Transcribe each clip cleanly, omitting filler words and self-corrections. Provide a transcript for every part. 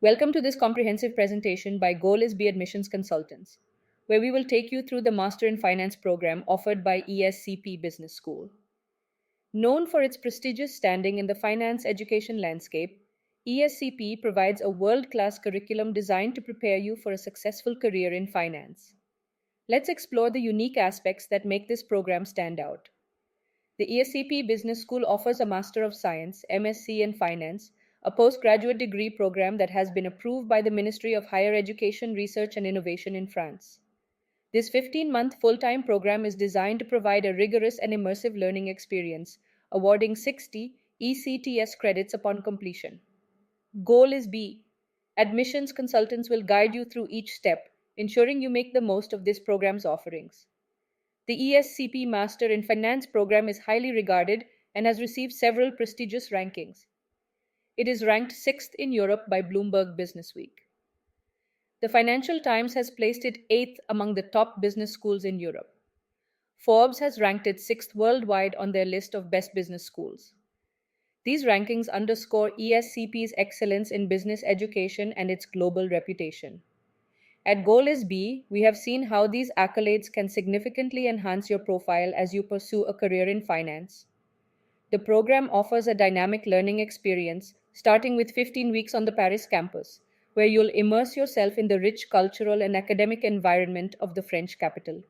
Welcome to this comprehensive presentation by GOALisB Admissions Consultants, where we will take you through the Master in Finance program offered by ESCP Business School. Known for its prestigious standing in the finance education landscape, ESCP provides a world-class curriculum designed to prepare you for a successful career in finance. Let's explore the unique aspects that make this program stand out. The ESCP Business School offers a Master of Science, MSc in Finance, a postgraduate degree program that has been approved by the Ministry of Higher Education, Research and Innovation in France. This 15-month full-time program is designed to provide a rigorous and immersive learning experience, awarding 60 ECTS credits upon completion. GOALisB Admissions Consultants will guide you through each step, ensuring you make the most of this program's offerings. The ESCP Master in Finance program is highly regarded and has received several prestigious rankings. It is ranked 6th in Europe by Bloomberg Businessweek. The Financial Times has placed it 8th among the top business schools in Europe. Forbes has ranked it 6th worldwide on their list of best business schools. These rankings underscore ESCP's excellence in business education and its global reputation. At GOALisB, we have seen how these accolades can significantly enhance your profile as you pursue a career in finance. The program offers a dynamic learning experience, starting with 15 weeks on the Paris campus, where you'll immerse yourself in the rich cultural and academic environment of the French capital.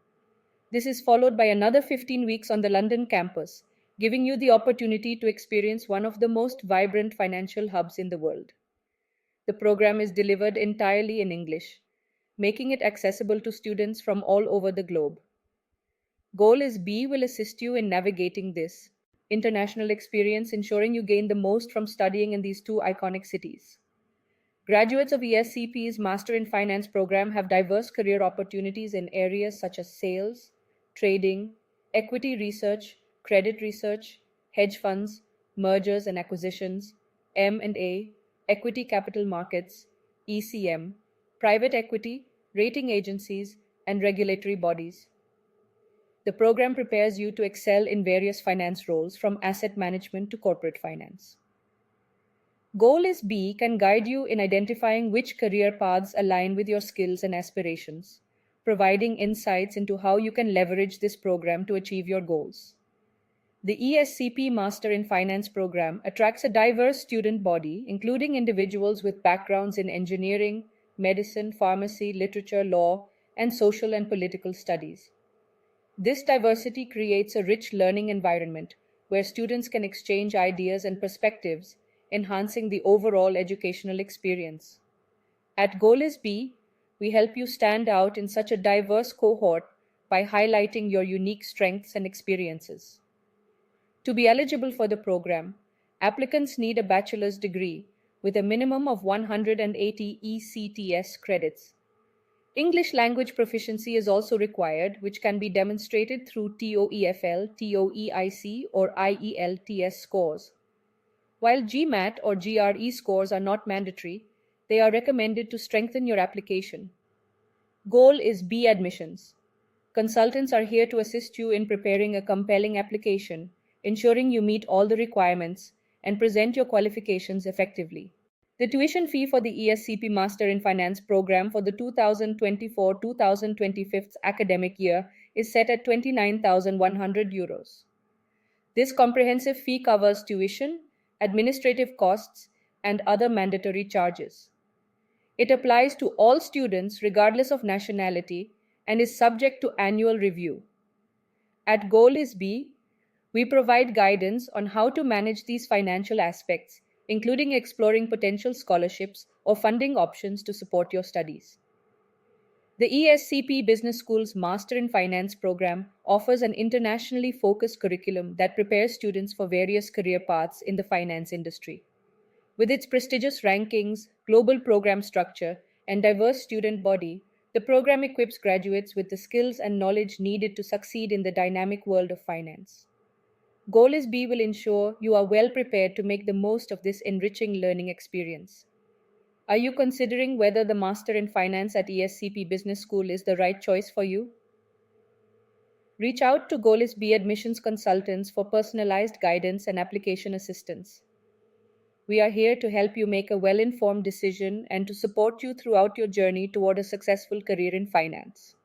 This is followed by another 15 weeks on the London campus, giving you the opportunity to experience one of the most vibrant financial hubs in the world. The program is delivered entirely in English, making it accessible to students from all over the globe. GOALisB will assist you in navigating this international experience, ensuring you gain the most from studying in these two iconic cities. Graduates of ESCP's Master in Finance program have diverse career opportunities in areas such as sales, trading, equity research, credit research, hedge funds, mergers and acquisitions, M&A, equity capital markets, ECM, private equity, rating agencies, and regulatory bodies. The program prepares you to excel in various finance roles from asset management to corporate finance. GOALisB can guide you in identifying which career paths align with your skills and aspirations, providing insights into how you can leverage this program to achieve your goals. The ESCP Master in Finance program attracts a diverse student body, including individuals with backgrounds in engineering, medicine, pharmacy, literature, law, and social and political studies. This diversity creates a rich learning environment where students can exchange ideas and perspectives, enhancing the overall educational experience. At GOALisB, we help you stand out in such a diverse cohort by highlighting your unique strengths and experiences. To be eligible for the program, applicants need a bachelor's degree with a minimum of 180 ECTS credits. English language proficiency is also required, which can be demonstrated through TOEFL, TOEIC, or IELTS scores. While GMAT or GRE scores are not mandatory, they are recommended to strengthen your application. GOALisB Admissions. Consultants are here to assist you in preparing a compelling application, ensuring you meet all the requirements and present your qualifications effectively. The tuition fee for the ESCP Master in Finance program for the 2024-2025 academic year is set at €29,100. This comprehensive fee covers tuition, administrative costs, and other mandatory charges. It applies to all students regardless of nationality and is subject to annual review. At GOALisB, we provide guidance on how to manage these financial aspects, including exploring potential scholarships or funding options to support your studies. The ESCP Business School's Master in Finance program offers an internationally focused curriculum that prepares students for various career paths in the finance industry. With its prestigious rankings, global program structure, and diverse student body, the program equips graduates with the skills and knowledge needed to succeed in the dynamic world of finance. GOALisB will ensure you are well prepared to make the most of this enriching learning experience. Are you considering whether the Master in Finance at ESCP Business School is the right choice for you? Reach out to GOALisB Admissions Consultants for personalized guidance and application assistance. We are here to help you make a well informed decision and to support you throughout your journey toward a successful career in finance.